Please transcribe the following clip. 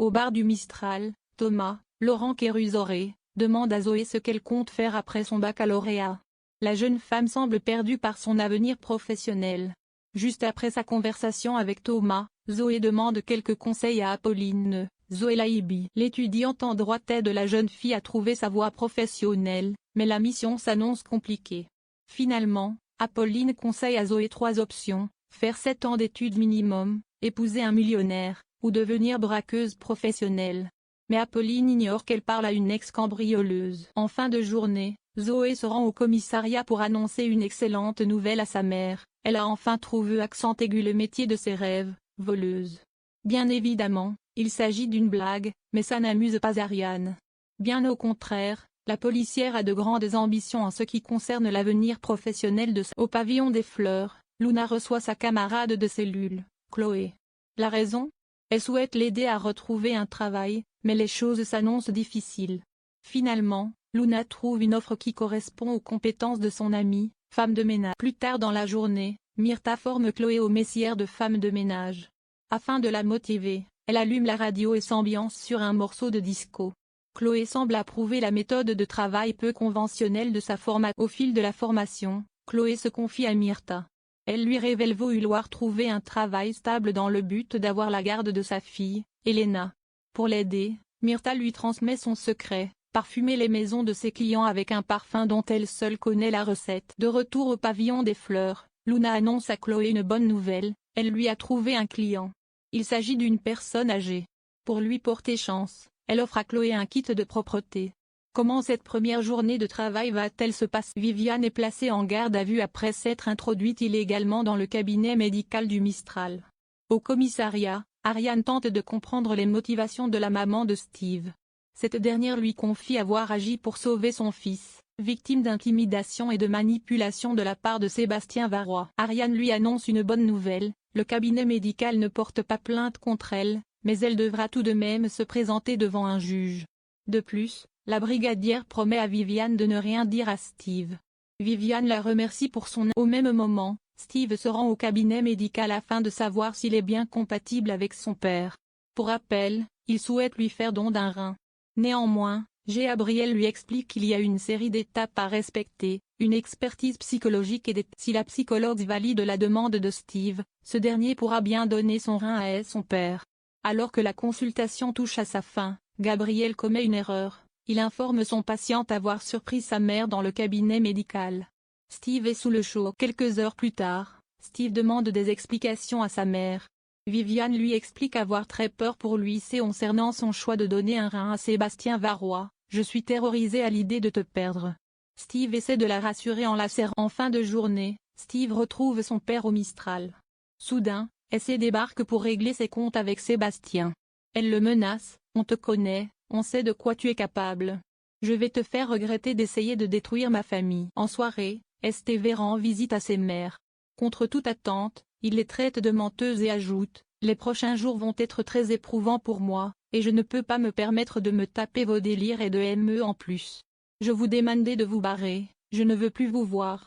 Au bar du Mistral, Thomas, Laurent Kérusoré, demande à Zoé ce qu'elle compte faire après son baccalauréat. La jeune femme semble perdue par son avenir professionnel. Juste après sa conversation avec Thomas, Zoé demande quelques conseils à Apolline. Zoé Laibi, l'étudiante en droit, aide la jeune fille à trouver sa voie professionnelle, mais la mission s'annonce compliquée. Finalement, Apolline conseille à Zoé 3 options: faire 7 ans d'études minimum, épouser un millionnaire, ou devenir braqueuse professionnelle. Mais Apolline ignore qu'elle parle à une ex-cambrioleuse. En fin de journée, Zoé se rend au commissariat pour annoncer une excellente nouvelle à sa mère: elle a enfin trouvé accent aigu le métier de ses rêves, voleuse. Bien évidemment, il s'agit d'une blague, mais ça n'amuse pas Ariane. Bien au contraire, la policière a de grandes ambitions en ce qui concerne l'avenir professionnel de sa... Au pavillon des Fleurs, Luna reçoit sa camarade de cellule, Chloé. La raison? Elle souhaite l'aider à retrouver un travail, mais les choses s'annoncent difficiles. Finalement, Luna trouve une offre qui correspond aux compétences de son amie, femme de ménage. Plus tard dans la journée, Myrtha forme Chloé au métier de femme de ménage. Afin de la motiver, elle allume la radio et s'ambiance sur un morceau de disco. Chloé semble approuver la méthode de travail peu conventionnelle de sa formation. Au fil de la formation, Chloé se confie à Myrtha. Elle lui révèle vouloir trouver un travail stable dans le but d'avoir la garde de sa fille, Elena. Pour l'aider, Myrtha lui transmet son secret: parfumer les maisons de ses clients avec un parfum dont elle seule connaît la recette. De retour au pavillon des Fleurs, Luna annonce à Chloé une bonne nouvelle: elle lui a trouvé un client. Il s'agit d'une personne âgée. Pour lui porter chance, elle offre à Chloé un kit de propreté. Comment cette première journée de travail va-t-elle se passer? Viviane est placée en garde à vue après s'être introduite illégalement dans le cabinet médical du Mistral. Au commissariat, Ariane tente de comprendre les motivations de la maman de Steve. Cette dernière lui confie avoir agi pour sauver son fils, victime d'intimidation et de manipulation de la part de Sébastien Varrois. Ariane lui annonce une bonne nouvelle: le cabinet médical ne porte pas plainte contre elle, mais elle devra tout de même se présenter devant un juge. De plus, la brigadière promet à Viviane de ne rien dire à Steve. Viviane la remercie pour son aide. Au même moment, Steve se rend au cabinet médical afin de savoir s'il est bien compatible avec son père. Pour rappel, il souhaite lui faire don d'un rein. Néanmoins, Gabriel lui explique qu'il y a une série d'étapes à respecter, une expertise psychologique et si la psychologue valide la demande de Steve, ce dernier pourra bien donner son rein à son père. Alors que la consultation touche à sa fin, Gabriel commet une erreur. Il informe son patient avoir surpris sa mère dans le cabinet médical. Steve est sous le choc. Quelques heures plus tard, Steve demande des explications à sa mère. Viviane lui explique avoir très peur pour lui concernant son choix de donner un rein à Sébastien Varrois: je suis terrorisée à l'idée de te perdre. Steve essaie de la rassurer en la serrant. En fin de journée, Steve retrouve son père au Mistral. Soudain, elle débarque pour régler ses comptes avec Sébastien. Elle le menace: on te connaît, on sait de quoi tu es capable. Je vais te faire regretter d'essayer de détruire ma famille. En soirée, Steve rend visite à ses mères. Contre toute attente, il les traite de menteuses et ajoute: les prochains jours vont être très éprouvants pour moi, et je ne peux pas me permettre de me taper vos délires et de ME en plus. Je vous demande de vous barrer, je ne veux plus vous voir.